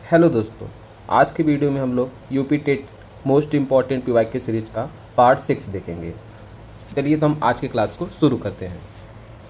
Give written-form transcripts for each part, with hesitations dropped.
Hello दोस्तों, आज की वीडियो में हम लोग UP TET most important PYQ series का पार्ट 6 देखेंगे। चलिए तो हम आज की क्लास को शुरू करते हैं।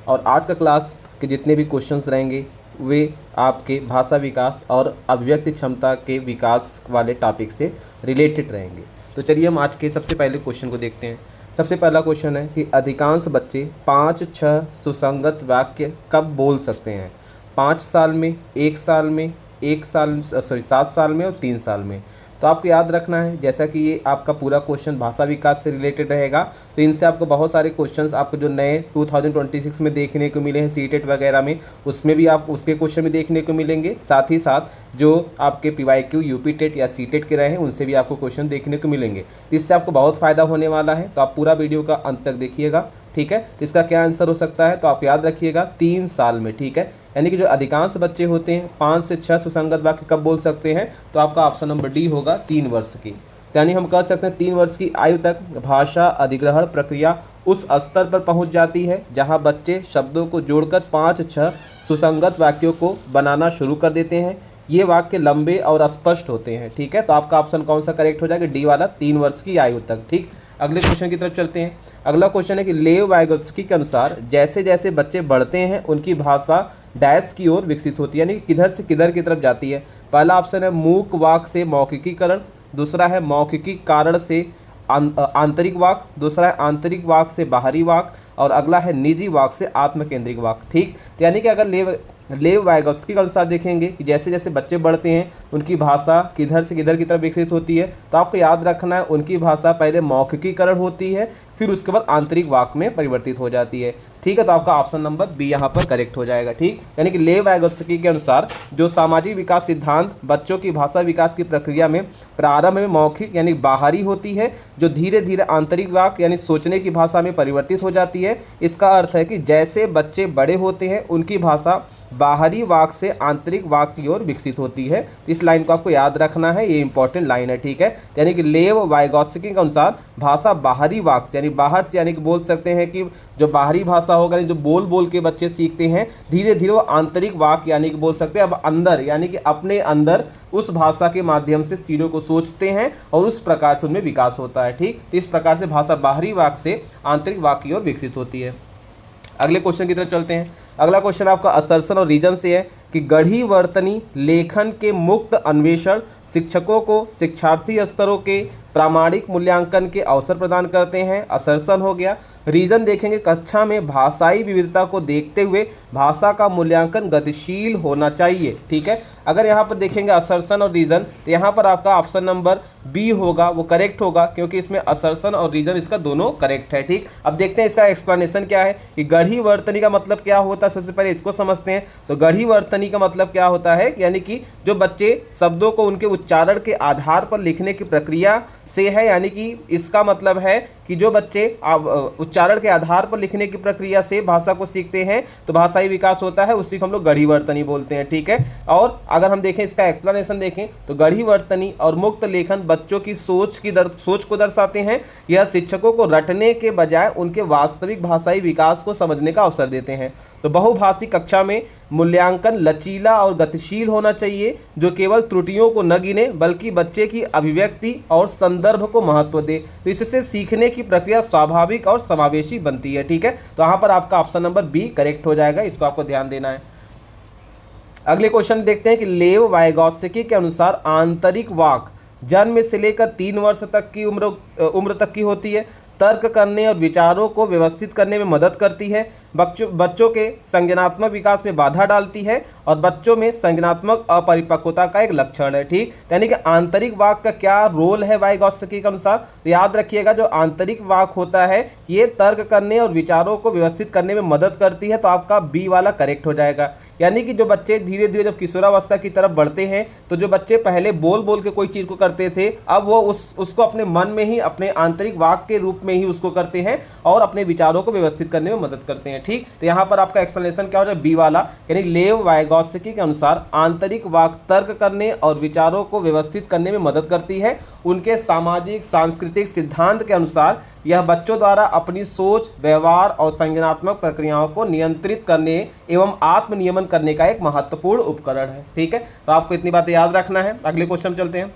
और आज का क्लास के जितने भी क्वेश्चंस रहेंगे वे आपके भाषा विकास और अभिव्यक्ति क्षमता के विकास वाले टॉपिक से रिलेटेड रहेंगे। तो चलिए हम आज के सबसे पहले क्वेश्चन को देखते हैं। सबसे पहला क्वेश्चन है कि अधिकांश बच्चे 5-6 सुसंगत वाक्य कब बोल सकते हैं? 5 साल में, 1 साल में, 7 साल में और 3 साल में। तो आपको याद रखना है, जैसा कि ये आपका पूरा क्वेश्चन भाषा विकास से रिलेटेड रहेगा, तो इनसे आपको बहुत सारे क्वेश्चंस आपको जो नए 2026 में देखने को मिले हैं सीटेट वगैरह में, उसमें भी आप उसके क्वेश्चन भी देखने को मिलेंगे। साथ ही साथ जो आपके पीवाईक्यू यूपी टेट या सीटेट के रहे हैं उनसे भी आपको क्वेश्चन देखने को मिलेंगे। तो इससे आपको बहुत फ़ायदा होने वाला है, तो आप पूरा वीडियो का अंत तक देखिएगा। ठीक है, तो इसका क्या आंसर हो सकता है? तो आप याद रखिएगा 3 साल में। ठीक है, यानी कि जो अधिकांश बच्चे होते हैं 5 से 6 सुसंगत वाक्य कब बोल सकते हैं? तो आपका ऑप्शन नंबर डी होगा 3 वर्ष की। यानी हम कह सकते हैं 3 वर्ष की आयु तक भाषा अधिग्रहण प्रक्रिया उस स्तर पर पहुंच जाती है जहां बच्चे शब्दों को जोड़कर 5-6 सुसंगत वाक्यों को बनाना शुरू कर देते हैं। ये वाक्य लंबे और स्पष्ट होते हैं। ठीक है, तो आपका ऑप्शन कौन सा करेक्ट हो जाएगा? डी वाला, 3 वर्ष की आयु तक। ठीक, अगले क्वेश्चन की तरफ चलते हैं। अगला क्वेश्चन है कि लेव वाइगोत्स्की के अनुसार जैसे जैसे बच्चे बढ़ते हैं उनकी भाषा डैश की ओर विकसित होती है, यानी किधर से किधर की तरफ जाती है। पहला ऑप्शन है मूक वाक से मौखिकीकरण, दूसरा है मौखिकी कारण से आंतरिक वाक, दूसरा है आंतरिक वाक से बाहरी वाक, और अगला है निजी वाक से आत्मकेंद्रिक वाक। ठीक, तो यानी कि अगर लेव वाइगोत्स्की के अनुसार देखेंगे कि जैसे जैसे बच्चे बढ़ते हैं उनकी भाषा किधर से किधर की तरफ विकसित होती है, तो आपको याद रखना है उनकी भाषा पहले मौखिकीकरण होती है, फिर उसके बाद आंतरिक वाक में परिवर्तित हो जाती है। ठीक है, तो आपका ऑप्शन नंबर बी यहाँ पर करेक्ट हो जाएगा। ठीक, यानी कि लेव वाइगोत्स्की के अनुसार जो सामाजिक विकास सिद्धांत बच्चों की भाषा विकास की प्रक्रिया में प्रारंभ में मौखिक यानी बाहरी होती है, जो धीरे धीरे आंतरिक वाक यानी सोचने की भाषा में परिवर्तित हो जाती है। इसका अर्थ है कि जैसे बच्चे बड़े होते हैं उनकी भाषा बाहरी वाक से आंतरिक वाक की ओर विकसित होती है। इस लाइन को आपको याद रखना है, ये इंपॉर्टेंट लाइन है। ठीक है, यानी कि लेव वाइगोत्स्की के अनुसार भाषा बाहरी वाक से यानी बाहर से, यानी कि बोल सकते हैं कि जो बाहरी भाषा होगा जो बोल बोल के बच्चे सीखते हैं, धीरे धीरे वो आंतरिक वाक यानी कि बोल सकते हैं अब अंदर यानी कि अपने अंदर उस भाषा के माध्यम से चीज़ों को सोचते हैं और उस प्रकार से उनमें विकास होता है। ठीक, तो इस प्रकार से भाषा बाहरी वाक से आंतरिक वाक की ओर विकसित होती है। अगले क्वेश्चन की तरफ चलते हैं। अगला क्वेश्चन आपका असर्सन और रीजन से है कि गढ़ी वर्तनी लेखन के मुक्त अन्वेषण शिक्षकों को शिक्षार्थी स्तरों के प्रामाणिक मूल्यांकन के अवसर प्रदान करते हैं। असर्सन हो गया। रीजन देखेंगे कक्षा में भाषाई विविधता को देखते हुए भाषा का मूल्यांकन गतिशील होना चाहिए। ठीक है, अगर यहाँ पर देखेंगे असर्सन और रीजन, तो यहाँ पर आपका ऑप्शन नंबर बी होगा, वो करेक्ट होगा, क्योंकि इसमें असर्सन और रीजन इसका दोनों करेक्ट है। ठीक, अब देखते हैं इसका एक्सप्लेनेशन क्या है कि गढ़ी वर्तनी का मतलब क्या होता है। सबसे पहले इसको समझते हैं। तो गढ़ी वर्तनी का मतलब क्या होता है, यानी कि जो बच्चे शब्दों को उनके उच्चारण के आधार पर लिखने की प्रक्रिया से है, यानी कि इसका मतलब है कि जो बच्चे उच्चारण के आधार पर लिखने की प्रक्रिया से भाषा को सीखते हैं तो भाषाई विकास होता है, उसी को हम लोग गढ़ी वर्तनी बोलते हैं। ठीक है, और अगर हम देखें इसका एक्सप्लेनेशन देखें तो गढ़ी वर्तनी और मुक्त लेखन बच्चों की सोच को दर्शाते हैं। यह शिक्षकों को रटने के बजाय उनके वास्तविक भाषाई विकास को समझने का अवसर देते हैं। तो बहुभाषी कक्षा में मूल्यांकन लचीला और गतिशील होना चाहिए, जो केवल त्रुटियों को न गिने बल्कि बच्चे की अभिव्यक्ति और संदर्भ को महत्व दे। तो इससे सीखने की प्रक्रिया स्वाभाविक और समावेशी बनती है। ठीक है, तो यहाँ पर आपका ऑप्शन नंबर बी करेक्ट हो जाएगा, इसको आपको ध्यान देना है। अगले क्वेश्चन देखते हैं कि लेव वाइगोत्स्की के अनुसार आंतरिक वाक जन्म से लेकर 3 वर्ष तक की उम्र तक की होती है। तर्क करने और विचारों को व्यवस्थित करने में मदद करती है, बच्चों के संज्ञानात्मक विकास में बाधा डालती है और बच्चों में संज्ञानात्मक अपरिपक्वता का एक लक्षण है। ठीक, यानी कि आंतरिक वाक का क्या रोल है वाइगोत्स्की के अनुसार? तो याद रखिएगा जो आंतरिक वाक होता है ये तर्क करने और विचारों को व्यवस्थित करने में मदद करती है, तो आपका बी वाला करेक्ट हो जाएगा। यानी कि जो बच्चे धीरे धीरे जब किशोरावस्था की तरफ बढ़ते हैं तो जो बच्चे पहले बोल बोल के कोई चीज़ को करते थे, अब वो उसको अपने मन में ही अपने आंतरिक वाक के रूप में ही उसको करते हैं और अपने विचारों को व्यवस्थित करने में मदद करते हैं। ठीक, तो यहाँ पर आपका एक्सप्लेनेशन क्या हो जाए? बी वाला, यानी लेव वाइगोत्स्की के अनुसार आंतरिक वाक तर्क करने और विचारों को व्यवस्थित करने में मदद करती है। उनके सामाजिक सांस्कृतिक सिद्धांत के अनुसार यह बच्चों द्वारा अपनी सोच, व्यवहार और संज्ञानात्मक प्रक्रियाओं को नियंत्रित करने एवं आत्मनियमन करने का एक महत्वपूर्ण उपकरण है। ठीक है, तो आपको इतनी बातें याद रखना है। अगले क्वेश्चन चलते हैं।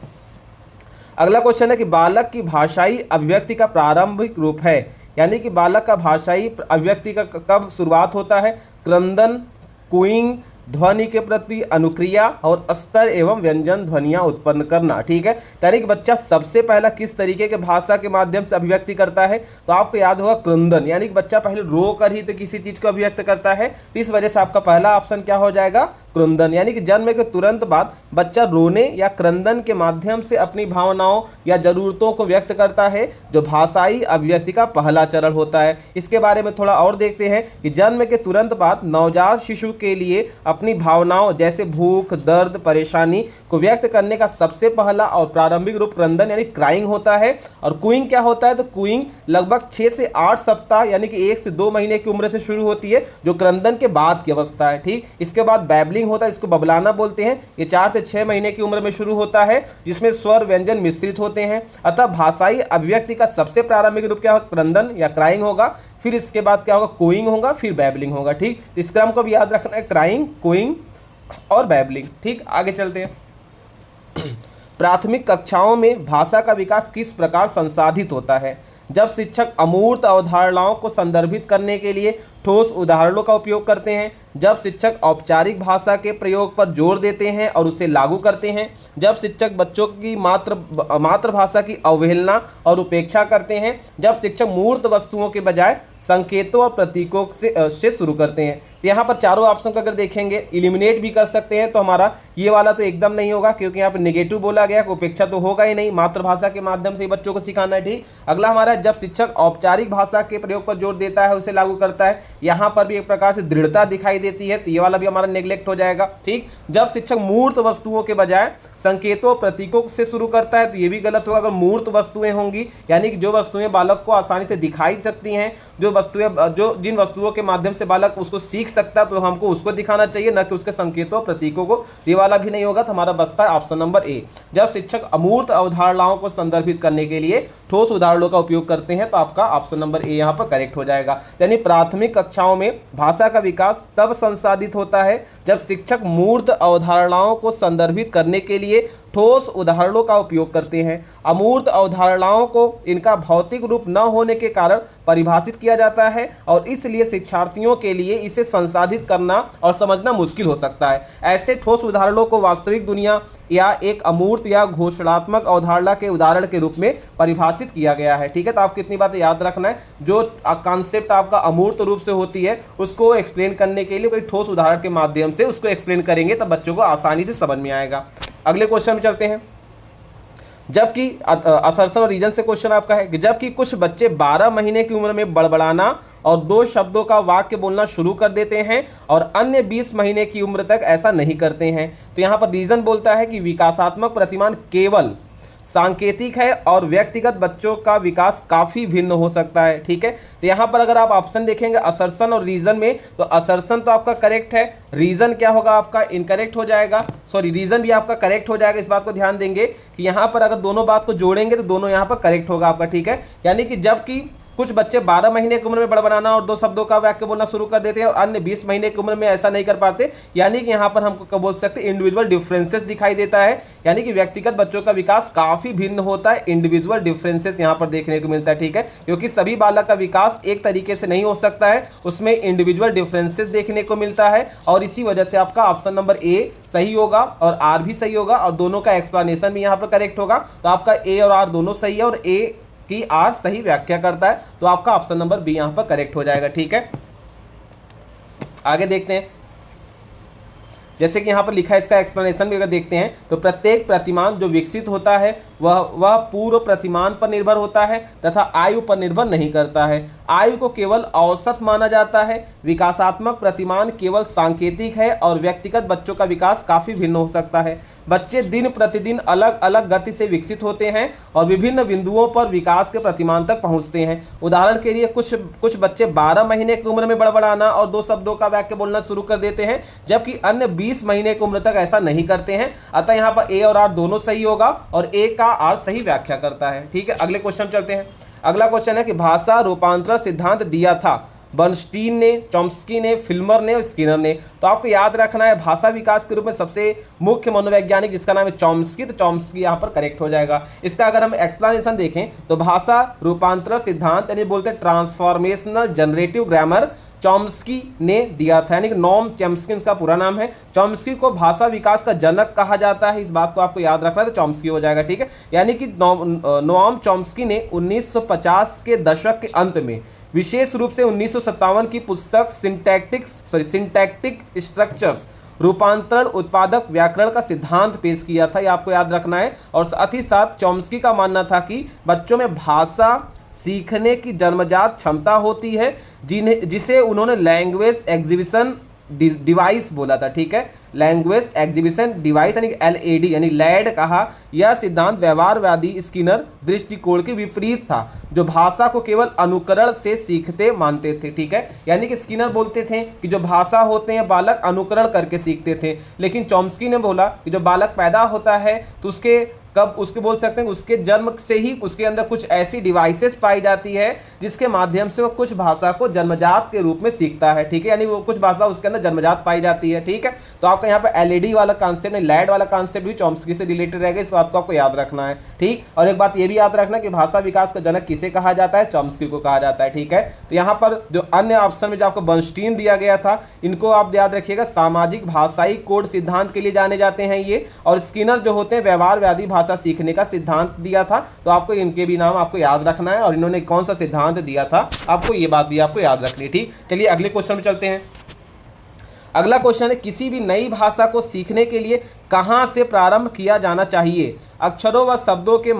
अगला क्वेश्चन है कि बालक की भाषाई अभिव्यक्ति का प्रारंभिक रूप है, यानी कि बालक का भाषाई अभिव्यक्ति का कब शुरुआत होता है? क्रंदन, कूइंग, ध्वनि के प्रति अनुक्रिया और स्तर एवं व्यंजन ध्वनियां उत्पन्न करना। ठीक है, यानी कि बच्चा सबसे पहला किस तरीके के भाषा के माध्यम से अभिव्यक्ति करता है? तो आपको याद होगा क्रंदन, यानी कि बच्चा पहले रो कर ही तो किसी चीज को अभिव्यक्त करता है। तो इस वजह से आपका पहला ऑप्शन क्या हो जाएगा? क्रंदन, यानी कि जन्म के तुरंत बाद बच्चा रोने या क्रंदन के माध्यम से अपनी भावनाओं या जरूरतों को व्यक्त करता है, जो भाषाई अभिव्यक्ति का पहला चरण होता है। इसके बारे में थोड़ा और देखते हैं कि जन्म के तुरंत बाद नवजात शिशु के लिए अपनी भावनाओं जैसे भूख, दर्द, परेशानी को व्यक्त करने का सबसे पहला और प्रारंभिक रूप क्रंदन यानी क्राइंग होता है। और कूइंग क्या होता है? तो कूइंग लगभग 6 से 8 सप्ताह यानी कि 1 से 2 महीने की उम्र से शुरू होती है, जो क्रंदन के बाद की अवस्था है। ठीक, इसके बाद बैबलिंग होता है, इसको बबलाना बोलते हैं। ये 4 से 6 महीने की उम्र में शुरू होता है, जिसमें स्वर व्यंजन मिश्रित होते हैं। अतः भाषाई अभिव्यक्ति का सबसे प्रारंभिक रूप क्या होगा? क्रंदन या क्राइंग होगा। फिर इसके बाद क्या होगा? कूइंग होगा, फिर बैबलिंग होगा। ठीक, इस क्रम को भी याद रखना है, क्राइंग, कूइंग और बैबलिंग। ठीक, आगे चलते हैं। प्राथमिक कक्षाओं में भाषा का विकास किस प्रकार संसाधित होता है? जब शिक्षक अमूर्त अवधारणाओं को संदर्भित करने के लिए ठोस उदाहरणों का उपयोग करते हैं, जब शिक्षक औपचारिक भाषा के प्रयोग पर जोर देते हैं और उसे लागू करते हैं, जब शिक्षक बच्चों की मातृभाषा की अवहेलना और उपेक्षा करते हैं, जब शिक्षक मूर्त वस्तुओं के बजाय संकेतों और प्रतीकों से शुरू करते हैं। तो यहाँ पर चारों ऑप्शन को अगर देखेंगे, इलिमिनेट भी कर सकते हैं, तो हमारा ये वाला तो एकदम नहीं होगा, क्योंकि यहाँ पर नेगेटिव बोला गया, उपेक्षा तो होगा ही नहीं, मातृभाषा के माध्यम से बच्चों को सिखाना है। ठीक, अगला हमारा जब शिक्षक औपचारिक भाषा के प्रयोग पर जोर देता है, उसे लागू करता है, यहाँ पर भी एक प्रकार से दृढ़ता दिखाई देती है, तो ये वाला भी हमारा नेग्लेक्ट हो जाएगा। ठीक, जब शिक्षक मूर्त वस्तुओं के बजाय संकेतों प्रतीकों से शुरू करता है, तो ये भी गलत होगा। अगर मूर्त वस्तुएं होंगी, यानी कि जो वस्तुएं बालक को आसानी से दिखाई सकती हैं, जिन वस्तुओं के माध्यम से बालक उसको सीख सकता है, तो हमको उसको दिखाना चाहिए, न कि उसके संकेतों प्रतीकों को। ये वाला भी नहीं होगा, तो हमारा बचता है ऑप्शन नंबर ए। जब शिक्षक अमूर्त अवधारणाओं को संदर्भित करने के लिए ठोस उदाहरणों का उपयोग करते हैं, तो आपका ऑप्शन नंबर ए यहाँ पर करेक्ट हो जाएगा। यानी प्राथमिक कक्षाओं में भाषा का विकास तब संसाधित होता है जब शिक्षक मूर्त अवधारणाओं को संदर्भित करने के लिए ठोस उदाहरणों का उपयोग करते हैं। अमूर्त अवधारणाओं को इनका भौतिक रूप न होने के कारण परिभाषित किया जाता है, और इसलिए शिक्षार्थियों के लिए इसे संसाधित करना और समझना मुश्किल हो सकता है। ऐसे ठोस उदाहरणों को वास्तविक दुनिया या एक अमूर्त या घोषणात्मक अवधारणा के उदाहरण के रूप में परिभाषित किया गया है। ठीक है, तो आपको इतनी बातें याद रखना है, जो कॉन्सेप्ट आपका अमूर्त रूप से होती है, उसको एक्सप्लेन करने के लिए कोई ठोस उदाहरण के माध्यम से उसको एक्सप्लेन करेंगे, तब बच्चों को आसानी से समझ में आएगा। अगले क्वेश्चन में चलते हैं। जबकि असर्सन और रीजन से क्वेश्चन आपका है कि जबकि कुछ बच्चे 12 महीने की उम्र में बड़बड़ाना और 2 शब्दों का वाक्य बोलना शुरू कर देते हैं, और अन्य 20 महीने की उम्र तक ऐसा नहीं करते हैं। तो यहाँ पर रीजन बोलता है कि विकासात्मक प्रतिमान केवल सांकेतिक है और व्यक्तिगत बच्चों का विकास काफ़ी भिन्न हो सकता है। ठीक है, तो यहाँ पर अगर आप ऑप्शन देखेंगे असर्सन और रीजन में, तो असर्सन तो आपका करेक्ट है, रीजन क्या होगा आपका इनकरेक्ट हो जाएगा। सॉरी, रीजन भी आपका करेक्ट हो जाएगा। इस बात को ध्यान देंगे कि यहाँ पर अगर दोनों बात को जोड़ेंगे तो दोनों यहाँ पर करेक्ट होगा आपका। ठीक है, यानी कि जबकि कुछ बच्चे 12 महीने की उम्र में बड़बड़ाना और 2 शब्दों का वाक्य बोलना शुरू कर देते हैं, और अन्य 20 महीने की उम्र में ऐसा नहीं कर पाते, यानी कि यहाँ पर हमको बोल सकते हैं इंडिविजुअल डिफरेंसेस दिखाई देता है, यानी कि व्यक्तिगत बच्चों का विकास काफ़ी भिन्न होता है, इंडिविजुअल डिफरेंसेस यहाँ पर देखने को मिलता है। ठीक है, क्योंकि सभी बालक का विकास एक तरीके से नहीं हो सकता है, उसमें इंडिविजुअल डिफरेंसेस देखने को मिलता है, और इसी वजह से आपका ऑप्शन नंबर ए सही होगा और आर भी सही होगा, और दोनों का एक्सप्लेनेशन भी यहाँ पर करेक्ट होगा। तो आपका ए और आर दोनों सही है, और ए की आर सही व्याख्या करता है, तो आपका ऑप्शन नंबर बी यहां पर करेक्ट हो जाएगा। ठीक है, आगे देखते हैं। जैसे कि यहाँ पर लिखा है, इसका एक्सप्लेनेशन भी अगर देखते हैं, तो प्रत्येक प्रतिमान जो विकसित होता है वह पूर्व प्रतिमान पर निर्भर होता है तथा आयु पर निर्भर नहीं करता है। आयु को केवल औसत माना जाता है। विकासात्मक प्रतिमान केवल सांकेतिक है, और व्यक्तिगत बच्चों का विकास काफ़ी भिन्न हो सकता है। बच्चे दिन प्रतिदिन अलग अलग गति से विकसित होते हैं और विभिन्न बिंदुओं पर विकास के प्रतिमान तक पहुंचते हैं। उदाहरण के लिए कुछ बच्चे 12 महीने की उम्र में बड़बड़ाना और 2 शब्दों का वाक्य बोलना शुरू कर देते हैं, जबकि अन्य 20 महीने की उम्र तक ऐसा नहीं करते हैं। अतः यहाँ पर ए और आर दोनों सही होगा, और ए का आर सही व्याख्या करता है। ठीक है, अगले क्वेश्चन चलते हैं। अगला क्वेश्चन है कि भाषा रूपांतरण सिद्धांत दिया था बर्नस्टीन ने, चॉम्स्की ने, फिल्मर ने और स्किनर ने। तो आपको याद रखना है भाषा विकास के रूप में सबसे मुख्य मनोवैज्ञानिक जिसका नाम है चॉम्स्की, तो चॉम्स्की यहाँ पर करेक्ट हो जाएगा। इसका अगर हम एक्सप्लेनेशन देखें तो भाषा रूपांतरण सिद्धांत यानी बोलते हैं ट्रांसफॉर्मेशनल जनरेटिव ग्रामर चॉम्स्की ने दिया था, यानी कि नॉम चॉम्स्की इसका पूरा नाम है। चॉम्स्की को भाषा विकास का जनक कहा जाता है, इस बात को आपको याद रखना है, तो चॉम्स्की हो जाएगा, ठीक है। यानी कि नोआम चॉम्स्की ने 1950 के दशक के अंत में विशेष रूप से 1957 की पुस्तक सिंटैक्टिक स्ट्रक्चर्स रूपांतरण उत्पादक व्याकरण का सिद्धांत पेश किया था, ये आपको याद रखना है। और साथ ही साथ चॉम्स्की का मानना था कि बच्चों में भाषा सीखने की जन्मजात क्षमता होती है जिसे उन्होंने लैंग्वेज एग्जीबिशन डिवाइस बोला था, ठीक है, लैंग्वेज एग्जीबिशन डिवाइस यानी LAD यानी लैड कहा। यह सिद्धांत व्यवहारवादी स्किनर दृष्टिकोण के विपरीत था जो भाषा को केवल अनुकरण से सीखते मानते थे, ठीक है। यानी कि स्किनर बोलते थे कि जो भाषा होते हैं बालक अनुकरण करके सीखते थे, लेकिन चॉम्स्की ने बोला कि जो बालक पैदा होता है तो उसके बोल सकते हैं उसके जन्म से ही उसके अंदर कुछ ऐसी डिवाइसेस पाई जाती है जिसके माध्यम से वो कुछ भाषा को जन्मजात के रूप में सीखता है, ठीक है, यानी वो कुछ भाषा उसके अंदर जन्मजात पाई जाती है, ठीक है। तो आपका यहाँ पे LAD वाला कॉन्सेप्ट नहीं, लैड वाला कॉन्सेप्ट भी चॉम्स्की से रिलेटेड रहेगा, इस बात को आपको याद रखना है, ठीक। और एक बात ये भी याद रखना कि भाषा विकास का जनक किसे कहा जाता है, चॉम्स्की को कहा जाता है, ठीक है। तो यहाँ पर जो अन्य ऑप्शन में जो आपको बर्नस्टीन दिया गया था, इनको आप याद रखिएगा, सामाजिक भाषाई कोड सिद्धांत के लिए जाने जाते हैं ये, और स्किनर जो होते हैं व्यवहारवादी भाषा सीखने का सिद्धांत दिया था। तो आपको इनके भी नाम आपको याद रखना है और इन्होंने कौन सा सिद्धांत दिया था, आपको ये बात भी आपको याद रखनी है, ठीक। चलिए अगले क्वेश्चन में चलते हैं। अगला क्वेश्चन है किसी भी नई भाषा को सीखने के लिए कहां से प्रारंभ किया जाना चाहिए? अक्षरों व शब्दों के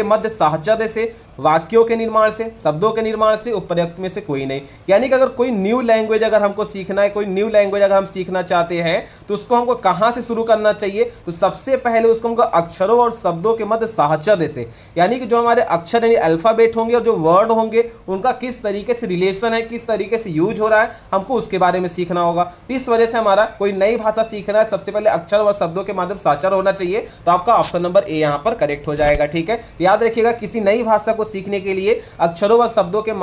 मध्य साहचर्य से, वाक्यों के निर्माण से, शब्दों के निर्माण से, उपयुक्त में से कोई नहीं। यानी कि अगर कोई न्यू लैंग्वेज अगर हमको सीखना है, कोई न्यू लैंग्वेज अगर हम सीखना चाहते हैं तो उसको हमको कहाँ से शुरू करना चाहिए? तो सबसे पहले उसको हमको अक्षरों और शब्दों के मध्य साहचर्य से, यानी कि जो हमारे अक्षर यानी अल्फ़ाबेट होंगे और जो वर्ड होंगे उनका किस तरीके से रिलेशन है, किस तरीके से यूज हो रहा है, हमको उसके बारे में सीखना होगा। इस वजह से हमारा कोई नई भाषा सीखना है, सबसे पहले अक्षर व शब्दों के माध्यम साहचर्य होना चाहिए। तो आपका ऑप्शन नंबर ए यहाँ पर करेक्ट हो जाएगा, ठीक है। याद रखिएगा किसी नई भाषा को सीखने के लिए अक्षरों व शब्दों के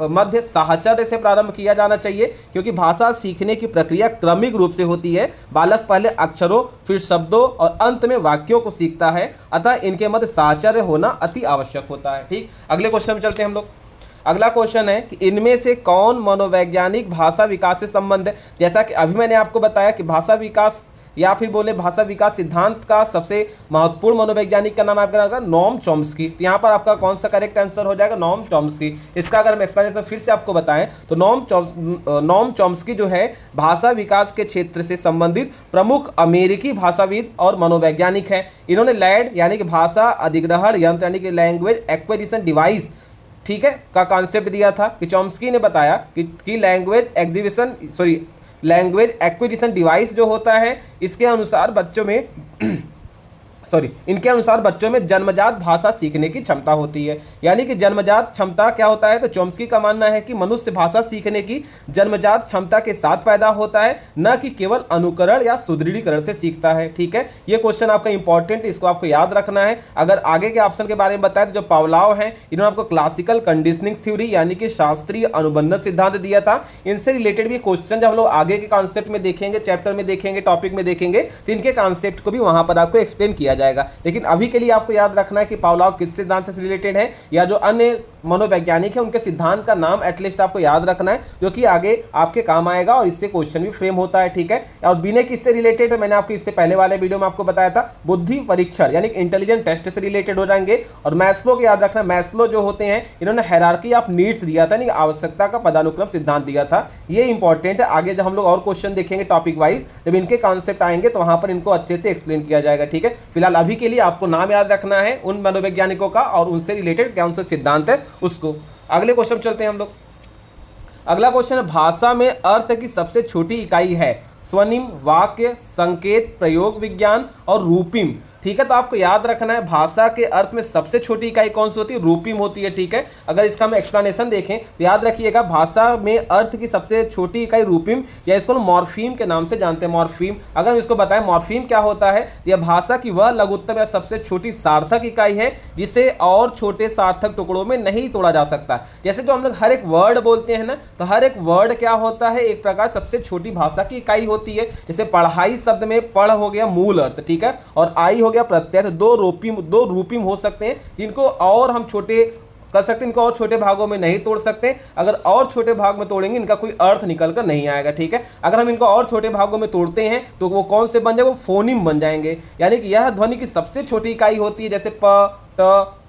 मध्य साहचर्य से प्रारंभ किया जाना चाहिए, क्योंकि भाषा सीखने की प्रक्रिया क्रमिक रूप से होती है। बालक पहले अक्षरों, फिर शब्दों और अंत में वाक्यों को सीखता है, अतः इनके मध्य साहचर्य होना अति आवश्यक होता है, ठीक। अगले क्वेश्चन में चलते हैं हम लोग। अगला क्वेश्चन है कि इनमें से कौन मनोवैज्ञानिक भाषा विकास से संबंध है? जैसा कि अभी मैंने आपको बताया कि भाषा विकास या फिर बोले भाषा विकास सिद्धांत का सबसे महत्वपूर्ण मनोवैज्ञानिक का नाम आपका होगा नोम चॉम्स्की। तो यहाँ पर आपका कौन सा करेक्ट आंसर हो जाएगा? Noam Chomsky. इसका अगर हम एक्सप्लेनेशन फिर से आपको बताएं तो नोम चॉम्स्की जो है भाषा विकास के क्षेत्र से संबंधित प्रमुख अमेरिकी भाषाविद और मनोवैज्ञानिक हैं। इन्होंने लैड यानी कि भाषा अधिग्रहण यंत्र यानी कि लैंग्वेज एक्विजिशन डिवाइस, ठीक है, का कॉन्सेप्ट दिया था। कि चॉम्स्की ने बताया कि लैंग्वेज एक्विजिशन डिवाइस जो होता है इसके अनुसार बच्चों में इनके अनुसार बच्चों में जन्मजात भाषा सीखने की क्षमता होती है। यानी कि जन्मजात क्षमता क्या होता है? तो चॉम्स्की का मानना है कि मनुष्य भाषा सीखने की जन्मजात क्षमता के साथ पैदा होता है, न कि केवल अनुकरण या सुदृढ़ीकरण से सीखता है, ठीक है। ये क्वेश्चन आपका इंपॉर्टेंट, इसको आपको याद रखना है। अगर आगे के ऑप्शन के बारे में बताएं तो जो पावलाव हैं इन्होंने आपको क्लासिकल कंडीशनिंग थ्योरी यानी कि शास्त्रीय अनुबंधन सिद्धांत दिया था। इनसे रिलेटेड भी क्वेश्चन जब हम लोग आगे के कॉन्सेप्ट में देखेंगे, चैप्टर में देखेंगे, टॉपिक में देखेंगे, तो इनके कॉन्सेप्ट को भी वहां पर आपको एक्सप्लेन किया जाएगा। लेकिन अभी के लिए आपको याद रखना है कि पावलाव किस सिद्धांत से रिलेटेड है या जो अन्य मनोवैज्ञानिक है उनके सिद्धांत का नाम एटलीस्ट आपको याद रखना है, जो कि आगे आपके काम आएगा और इससे क्वेश्चन भी फ्रेम होता है, ठीक है। और बिना किससे रिलेटेड है? मैंने आपको इससे पहले वाले वीडियो में आपको बताया था, बुद्धि परीक्षण यानी इंटेलिजेंट टेस्ट से रिलेटेड हो जाएंगे। और मैस्लो को याद रखना, मैस्लो जो होते हैं इन्होंने हायरार्की ऑफ नीड्स दिया था, यानी आवश्यकता का पदानुक्रम सिद्धांत दिया था। ये इंपॉर्टेंट है, आगे जब हम लोग और क्वेश्चन देखेंगे टॉपिक वाइज, जब इनके कॉन्सेप्ट आएंगे तो वहां पर इनको अच्छे से एक्सप्लेन किया जाएगा, ठीक है। फिलहाल अभी के लिए आपको नाम याद रखना है उन मनोवैज्ञानिकों का और उनसे रिलेटेड कौन सा सिद्धांत है उसको। अगले क्वेश्चन चलते हैं हम लोग। अगला क्वेश्चन है भाषा में अर्थ की सबसे छोटी इकाई है स्वनिम, वाक्य, संकेत, प्रयोग विज्ञान और रूपिम। ठीक है। तो आपको याद रखना है भाषा के अर्थ में सबसे छोटी इकाई कौन सी होती है, रूपिम होती है। ठीक है, अगर इसका हम एक्सप्लेनेशन देखें तो याद रखिएगा भाषा में अर्थ की सबसे छोटी इकाई रूपिम या इसको मॉर्फीम के नाम से जानते हैं। मॉर्फीम, अगर हम इसको बताएं मॉर्फीम क्या होता है, यह भाषा की वह लघुत्तम या सबसे छोटी सार्थक इकाई है जिसे और छोटे सार्थक टुकड़ों में नहीं तोड़ा जा सकता। जैसे जो हम लोग हर एक वर्ड बोलते हैं ना, तो हर एक वर्ड क्या होता है, एक प्रकार सबसे छोटी भाषा की इकाई होती है। जैसे पढ़ाई शब्द में पढ़ हो गया मूल अर्थ, ठीक है, और आई हो गया प्रत्यय। तो दो रूपिम हो सकते हैं जिनको और हम छोटे कर सकते हैं, इनको और छोटे भागों में नहीं तोड़ सकते। अगर और छोटे भाग में तोड़ेंगे इनका कोई अर्थ निकल कर नहीं आएगा। ठीक है, अगर हम इनको और छोटे भागों में तोड़ते हैं तो वो कौन से बन जाएंगे, वो फोनिम बन जाएंगे। यानी कि यह ध्वनि की सबसे छोटी इकाई होती है। जैसे प, ट,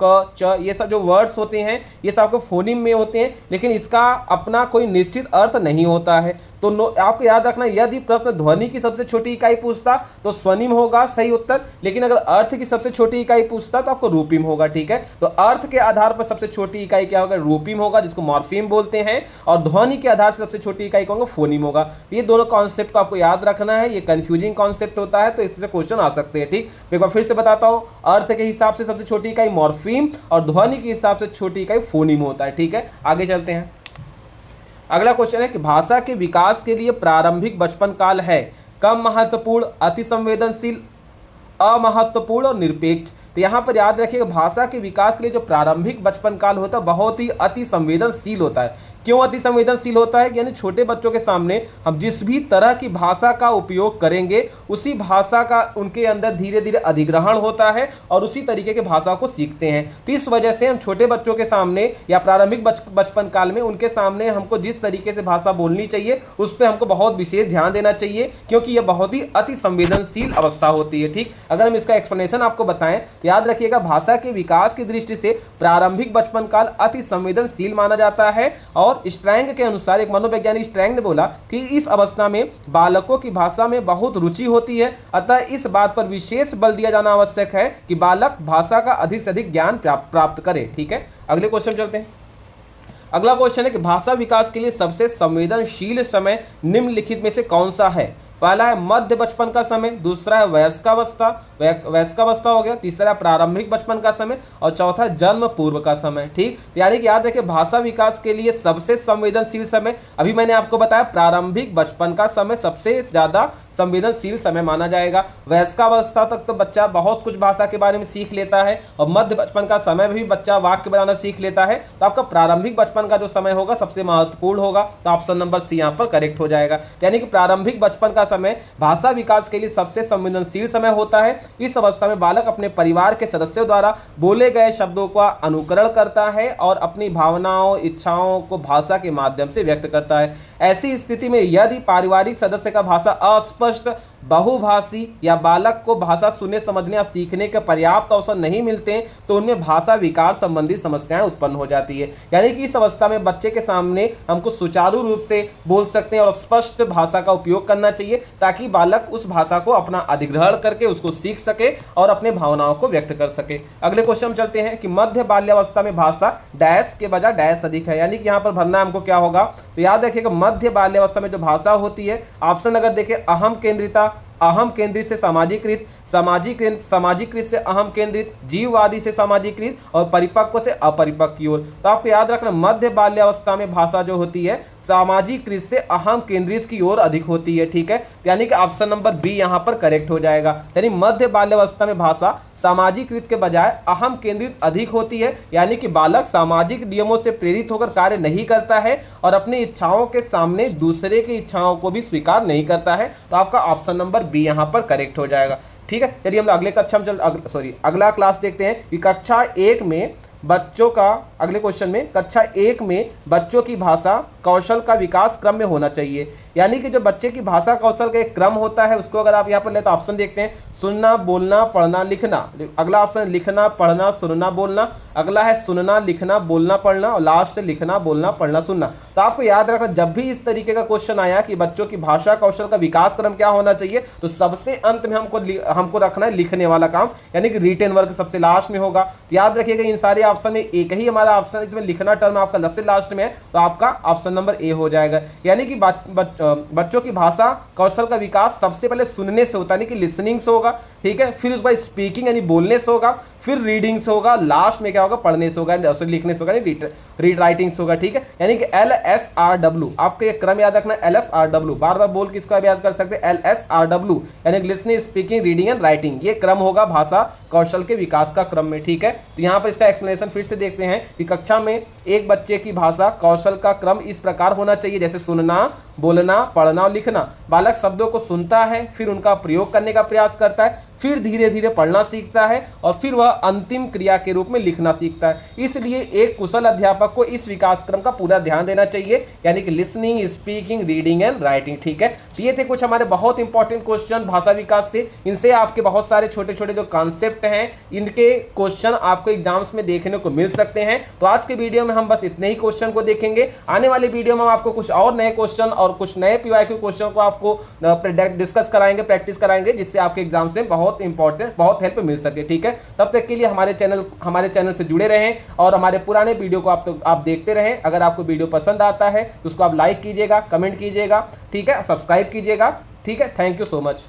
क, च, ये सब जो वर्ड्स होते हैं ये सब आपको फोनिम में होते हैं, लेकिन इसका अपना कोई निश्चित अर्थ नहीं होता है। तो आपको याद रखना, यदि प्रश्न ध्वनि की सबसे छोटी इकाई पूछता तो स्वनिम होगा सही उत्तर, लेकिन अगर अर्थ की सबसे छोटी इकाई पूछता तो आपको रूपिम होगा। ठीक है, तो अर्थ के आधार पर सबसे छोटी इकाई क्या होगा, रूपिम होगा, जिसको मॉर्फीम बोलते हैं, और ध्वनि के आधार से सबसे छोटी इकाई कौन होगा, फोनिम होगा। तो ये दोनों कॉन्सेप्ट को आपको याद रखना है, ये कंफ्यूजिंग कॉन्सेप्ट होता है तो इससे क्वेश्चन आ सकते हैं। ठीक, एक बार फिर से बताता हूँ, अर्थ के हिसाब से सबसे छोटी इकाई मॉर्फीम और ध्वनि के हिसाब से छोटी इकाई फोनिम होता है। ठीक है, आगे चलते हैं। अगला क्वेश्चन है कि भाषा के विकास के लिए प्रारंभिक बचपन काल है कम महत्वपूर्ण, अति संवेदनशील, अमहत्वपूर्ण और निरपेक्ष। तो यहाँ पर याद रखिएगा भाषा के विकास के लिए जो प्रारंभिक बचपन काल होता है बहुत ही अति संवेदनशील होता है। क्यों अति संवेदनशील होता है, यानी छोटे बच्चों के सामने हम जिस भी तरह की भाषा का उपयोग करेंगे उसी भाषा का उनके अंदर धीरे धीरे अधिग्रहण होता है और उसी तरीके के भाषा को सीखते हैं। तो इस वजह से हम छोटे बच्चों के सामने या प्रारंभिक बचपन काल में उनके सामने हमको जिस तरीके से भाषा बोलनी चाहिए उस पर हमको बहुत विशेष ध्यान देना चाहिए, क्योंकि यह बहुत ही अति संवेदनशील अवस्था होती है। ठीक, अगर हम इसका एक्सप्लेनेशन आपको बताएं तो याद रखिएगा भाषा के विकास की दृष्टि से प्रारंभिक बचपन काल अति संवेदनशील माना जाता है। और स्ट्रैंग के अनुसार, एक मनोवैज्ञानिक स्ट्रैंग ने बोला कि इस अवस्था में बालकों की भाषा में बहुत रुचि होती है, अतः इस बात पर विशेष बल दिया जाना आवश्यक है कि बालक भाषा का अधिक से अधिक ज्ञान प्राप्त करे। ठीक है, अगले क्वेश्चन चलते हैं। अगला क्वेश्चन है कि भाषा विकास के लिए सबसे संवेदनशील समय निम्नलिखित में से कौन सा है। पहला है मध्य बचपन का समय, दूसरा है वयस्कावस्था हो गया, तीसरा है प्रारंभिक बचपन का समय और चौथा जन्म पूर्व का समय। ठीक, यानी कि याद रखिए भाषा विकास के लिए सबसे संवेदनशील समय, अभी मैंने आपको बताया प्रारंभिक बचपन का समय सबसे ज्यादा संवेदनशील समय माना जाएगा। वयस्कावस्था तक तो बच्चा बहुत कुछ भाषा के बारे में सीख लेता है और मध्य बचपन का समय भी बच्चा वाक्य बनाना सीख लेता है। तो आपका प्रारंभिक बचपन का जो समय होगा सबसे महत्वपूर्ण होगा, तो ऑप्शन नंबर सी यहाँ पर करेक्ट हो जाएगा। यानी कि प्रारंभिक बचपन का समय भाषा विकास के लिए सबसे संवेदनशील समय होता है। इस अवस्था में बालक अपने परिवार के सदस्यों द्वारा बोले गए शब्दों का अनुकरण करता है और अपनी भावनाओं इच्छाओं को भाषा के माध्यम से व्यक्त करता है। ऐसी स्थिति में यदि पारिवारिक सदस्य का भाषा अस्पष्ट, बहुभाषी या बालक को भाषा सुनने समझने या सीखने के पर्याप्त अवसर नहीं मिलते तो उनमें भाषा विकार संबंधी समस्याएं उत्पन्न हो जाती है। यानी कि इस अवस्था में बच्चे के सामने हमको सुचारू रूप से बोल सकते हैं और स्पष्ट भाषा का उपयोग करना चाहिए ताकि बालक उस भाषा को अपना अधिग्रहण करके उसको सीख सके और अपने भावनाओं को व्यक्त कर सके। अगले क्वेश्चन चलते हैं कि मध्य बाल्यावस्था में भाषा डैश के बजाय डैश अधिक है। यानी कि यहाँ पर भरना हमको क्या होगा, तो याद रखिएगा मध्य बाल्यावस्था में जो भाषा होती है, ऑप्शन अगर देखें अहम केंद्रिता, अहम केंद्रित से सामाजिकृत, सामाजिकृत से अहम केंद्रित, जीववादी से सामाजिकृत और परिपक्व से अपरिपक्व की ओर। तो आपको याद रखना मध्य बाल्यावस्था में भाषा जो होती है सामाजिकृत से अहम केंद्रित की ओर अधिक होती है। ठीक है, यानी कि ऑप्शन नंबर बी यहाँ पर करेक्ट हो जाएगा। यानी मध्य बाल्यावस्था में भाषा सामाजिकृत के बजाय अहम केंद्रित अधिक होती है। यानी कि बालक सामाजिक नियमों से प्रेरित होकर कार्य नहीं करता है और अपनी इच्छाओं के सामने दूसरे की इच्छाओं को भी स्वीकार नहीं करता है। तो आपका ऑप्शन नंबर बी यहाँ पर करेक्ट हो जाएगा। ठीक है, चलिए हम लोग अगले कक्षा में अगला क्लास देखते हैं कि कक्षा 1 में बच्चों का, अगले क्वेश्चन में कक्षा 1 में बच्चों की भाषा कौशल का विकास क्रम में होना चाहिए। यानी कि जो बच्चे की भाषा कौशल का एक क्रम होता है उसको अगर आप यहाँ पर ले तो ऑप्शन देखते हैं सुनना, बोलना, पढ़ना, लिखना। अगला ऑप्शन लिखना, पढ़ना, सुनना, बोलना। अगला है सुनना, लिखना, बोलना, पढ़ना और लास्ट लिखना, बोलना, पढ़ना, सुनना। तो आपको याद रखना जब भी इस तरीके का क्वेश्चन आया कि बच्चों की भाषा कौशल का विकास क्रम क्या होना चाहिए तो सबसे अंत में हमको रखना है लिखने वाला काम, यानी कि रिटेन वर्क सबसे लास्ट में होगा। तो याद रखिएगा इन सारे ऑप्शन में एक ही हमारा ऑप्शन इसमें लिखना टर्म आपका सबसे लास्ट में है, तो आपका ऑप्शन नंबर ए हो जाएगा। यानी कि बच्चों की भाषा कौशल का विकास सबसे पहले सुनने से होता है, यानी कि लिसनिंग से होगा। ठीक है, फिर उसके बाद स्पीकिंग यानी बोलने से होगा, फिर रीडिंग से होगा, लास्ट में क्या होगा, पढ़ने से होगा, लिखने से होगा, रीड राइटिंग से होगा। ठीक है, यानी कि LSRW, आपको ये क्रम याद रखना है, LSRW, बार बार बोल के इसको आप याद कर सकते हैं, LSRW यानी listening, speaking, reading and writing, ये क्रम होगा भाषा कौशल के विकास का क्रम में। ठीक है, तो यहाँ पर इसका एक्सप्लेनेशन फिर से देखते हैं कि कक्षा में एक बच्चे की भाषा कौशल का क्रम इस प्रकार होना चाहिए, जैसे सुनना, बोलना, पढ़ना और लिखना। बालक शब्दों को सुनता है, फिर उनका प्रयोग करने का प्रयास करता है, फिर धीरे धीरे पढ़ना सीखता है और फिर वह अंतिम क्रिया के रूप में लिखना सीखता है। इसलिए एक कुशल अध्यापक को इस विकास क्रम का पूरा ध्यान देना चाहिए, यानी कि listening, speaking, reading and writing. ठीक है, तो ये थे कुछ हमारे बहुत इंपॉर्टेंट क्वेश्चन भाषा विकास से। इनसे आपके बहुत सारे छोटे छोटे जो कॉन्सेप्ट हैं, इनके क्वेश्चन आपको एग्जाम्स में देखने को मिल सकते हैं। तो आज के वीडियो में हम बस इतने ही क्वेश्चन को देखेंगे। आने वाले वीडियो में हम आपको कुछ और नए क्वेश्चन और कुछ नए पीवाईक्यू क्वेश्चन को आपको डिस्कस कराएंगे, प्रैक्टिस कराएंगे, जिससे आपके एग्जाम्स में बहुत इंपॉर्टेंट, बहुत हेल्प मिल सके। ठीक है, तब तक के लिए हमारे चैनल से जुड़े रहें और हमारे पुराने वीडियो को आप देखते रहें। अगर आपको वीडियो पसंद आता है तो उसको आप लाइक कीजिएगा, कमेंट कीजिएगा, ठीक है, सब्सक्राइब कीजिएगा। ठीक है, थैंक यू सो मच।